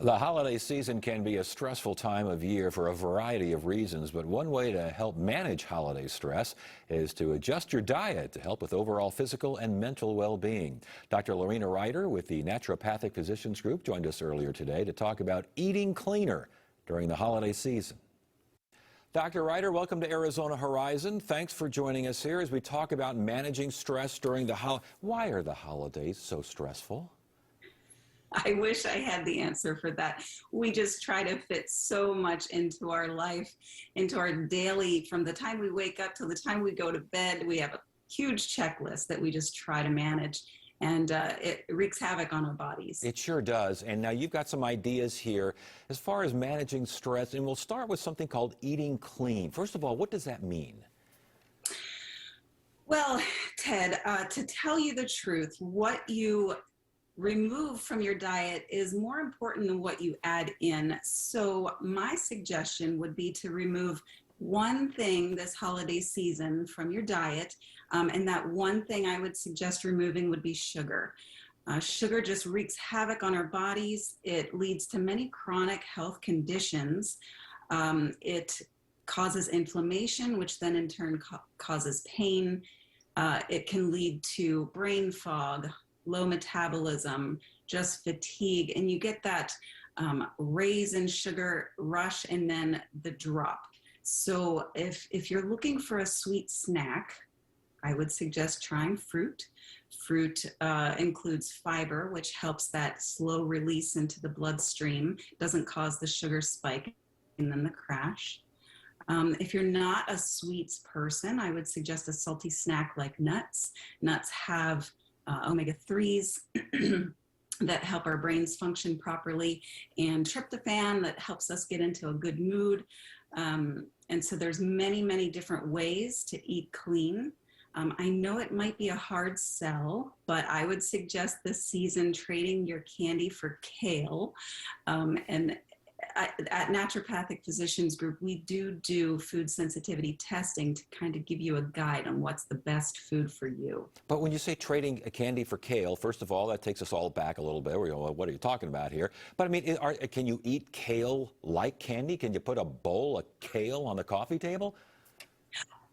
The holiday season can be a stressful time of year for a variety of reasons, but one way to help manage holiday stress is to adjust your diet to help with overall physical and mental well-being. Dr. Lorena Ryder with the Naturopathic Physicians Group joined us earlier today to talk about eating cleaner during the holiday season. Dr. Ryder, welcome to Arizona Horizon. Thanks for joining us here as we talk about managing stress during the holidays. Why are the holidays so stressful? I wish I had the answer for that. We just try to fit so much into our life, into our daily, from the time we wake up till the time we go to bed. We have a huge checklist that we just try to manage, and it wreaks havoc on our bodies. It sure does. And now you've got some ideas here as far as managing stress, and we'll start with something called eating clean. First of all, what does that mean? Well, Ted, to tell you the truth, what you remove from your diet is more important than what you add in. So my suggestion would be to remove one thing this holiday season from your diet. And that one thing I would suggest removing would be sugar. Sugar just wreaks havoc on our bodies. It leads to many chronic health conditions. It causes inflammation, which then in turn causes pain. It can lead to brain fog, low metabolism, just fatigue, and you get that raise in sugar rush and then the drop. So if you're looking for a sweet snack, I would suggest trying fruit. Fruit includes fiber, which helps that slow release into the bloodstream, doesn't cause the sugar spike and then the crash. If you're not a sweets person, I would suggest a salty snack like nuts. Nuts have omega-3s that help our brains function properly, and tryptophan that helps us get into a good mood. And so there's many, many different ways to eat clean. I know it might be a hard sell, but I would suggest this season trading your candy for kale. At Naturopathic Physicians Group, we do food sensitivity testing to kind of give you a guide on what's the best food for you. But when you say trading a candy for kale, first of all, that takes us all back a little bit. We go, well, what are you talking about here? But I mean, can you eat kale like candy? Can you put a bowl of kale on the coffee table?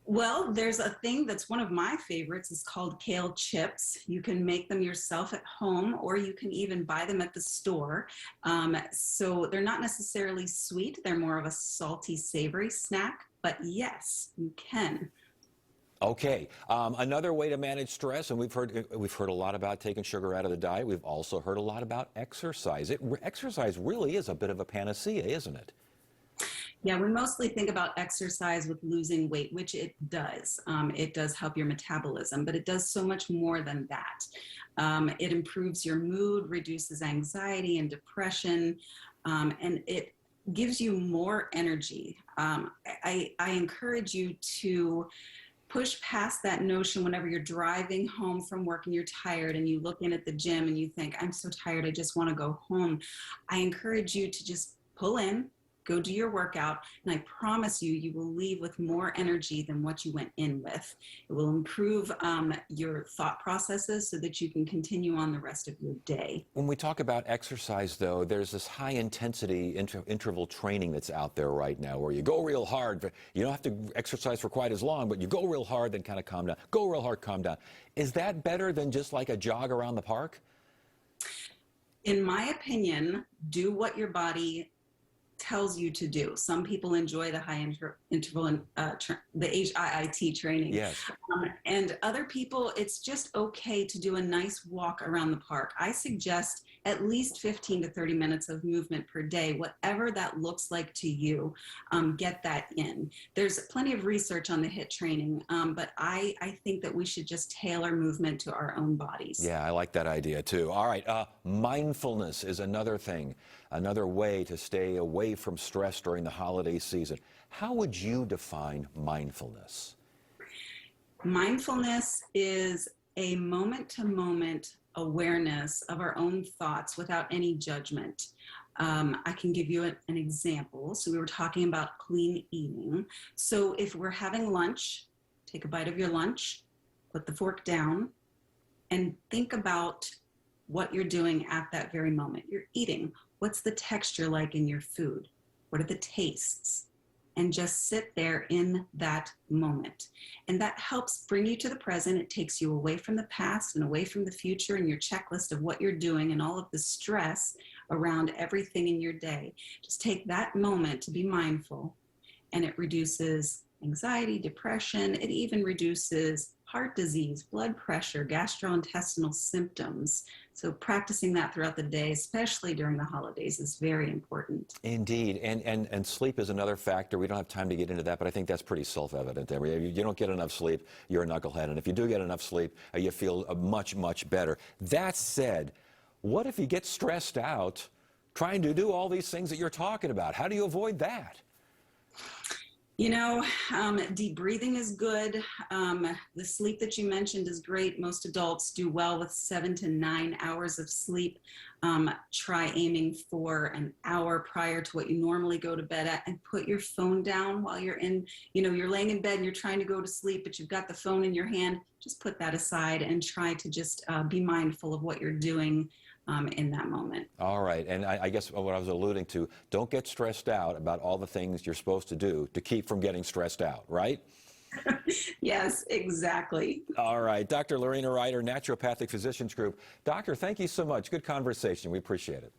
Well, there's a thing that's one of my favorites. It's called kale chips. You can make them yourself at home, or you can even buy them at the store. So they're not necessarily sweet. They're more of a salty, savory snack. But yes, you can. Okay. Another way to manage stress, and we've heard a lot about taking sugar out of the diet. We've also heard a lot about exercise. Exercise really is a bit of a panacea, isn't it? Yeah, we mostly think about exercise with losing weight, which it does. It does help your metabolism, but it does so much more than that. It improves your mood, reduces anxiety and depression, and it gives you more energy. I encourage you to push past that notion whenever you're driving home from work and you're tired and you look in at the gym and you think, I'm so tired, I just want to go home. I encourage you to just pull in, go do your workout, and I promise you, you will leave with more energy than what you went in with. It will improve your thought processes so that you can continue on the rest of your day. When we talk about exercise, though, there's this high-intensity interval training that's out there right now where you go real hard. You don't have to exercise for quite as long, but you go real hard, then kind of calm down. Go real hard, calm down. Is that better than just like a jog around the park? In my opinion, do what your body tells you to do. Some people enjoy the high interval and the HIIT training. Yes. And other people, it's just okay to do a nice walk around the park. I suggest at least 15 to 30 minutes of movement per day, whatever that looks like to you. Get that in. There's plenty of research on the HIIT training, but I think that we should just tailor movement to our own bodies. Yeah, I like that idea too. All right, mindfulness is another thing, another way to stay away from stress during the holiday season. How would you define mindfulness? Mindfulness is a moment-to-moment awareness of our own thoughts without any judgment. I can give you an example. So we were talking about clean eating. So if we're having lunch, take a bite of your lunch, put the fork down, and think about what you're doing at that very moment. You're eating. What's the texture like in your food? What are the tastes? And just sit there in that moment. And that helps bring you to the present. It takes you away from the past and away from the future and your checklist of what you're doing and all of the stress around everything in your day. Just take that moment to be mindful, and it reduces anxiety, depression. It even reduces heart disease, blood pressure, gastrointestinal symptoms. So practicing that throughout the day, especially during the holidays, is very important. Indeed, and sleep is another factor. We don't have time to get into that, but I think that's pretty self-evident. If you don't get enough sleep, you're a knucklehead, and if you do get enough sleep, you feel much, much better. That said, what if you get stressed out trying to do all these things that you're talking about? How do you avoid that? You know, deep breathing is good. The sleep that you mentioned is great. Most adults do well with 7 to 9 hours of sleep. Try aiming for an hour prior to what you normally go to bed at, and put your phone down while you're you're laying in bed and you're trying to go to sleep, but you've got the phone in your hand. Just put that aside and try to just be mindful of what you're doing in that moment. All right, and I guess what I was alluding to, don't get stressed out about all the things you're supposed to do to keep from getting stressed out, right? Yes, exactly. All right, Dr. Lorena Ryder, Naturopathic Physicians Group. Doctor, thank you so much. Good conversation. We appreciate it.